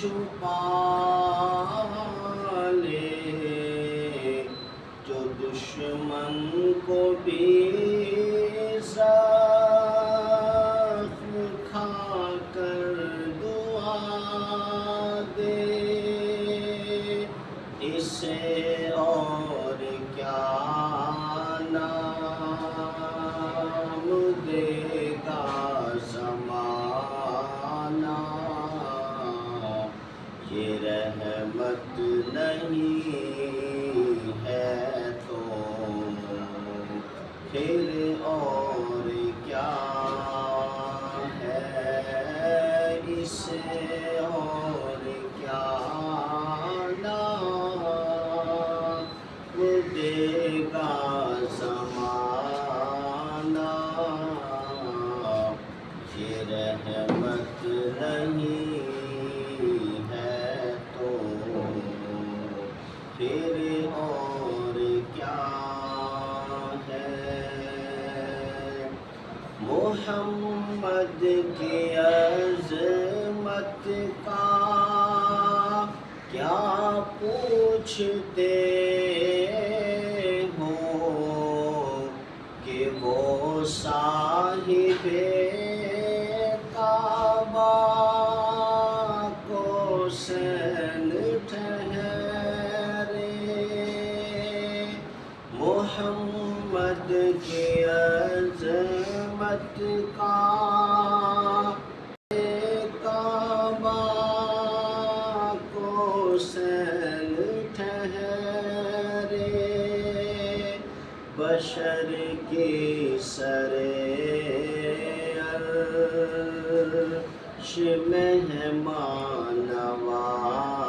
چھپا لے، جو دشمن کو بھی زخم کھا کر دعا دے، اسے اور کیا نام دے گا زمانہ؟ یہ رحمت نہیں ہے تو پھر اور کیا ہے؟ اسے اور کیا نام دے گا زمانہ؟ یہ رحمت نہیں ہے تو پھر اور کیا ہے؟ محمد کی عظمت کا کیا پوچھتے ہو کہ وہ صاحب کعبہ کو سین ٹھہرے؟ محمد کی عظمت کا کعبہ کو سین ٹھہرے، بشر کی عرش مہمان نوازی،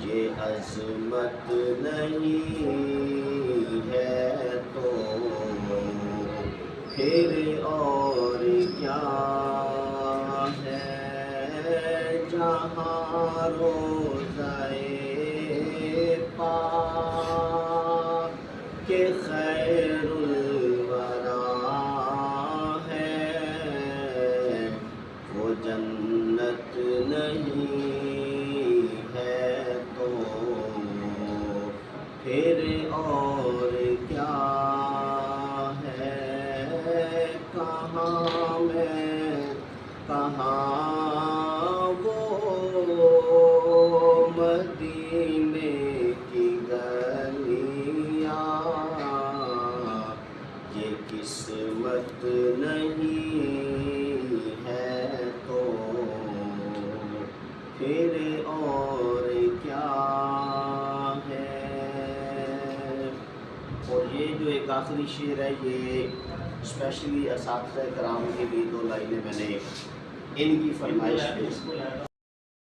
یہ عظمت نہیں ہے تو پھر اور کیا ہے؟ جہاں روضہ پاک کہ خیر الورا ہے، وہ جنت نہیں ہے تو پھر اور کیا ہے؟ کہاں میں کہاں وہ مدینے کی گلیاں، یہ قسمت نہیں ہے تو پھر اور کیا ہے؟ اور یہ جو ایک آخری شعر ہے، یہ اسپیشلی اساتذہ کرام کے لیے دو لائنیں میں نے ان کی فرمائش پہ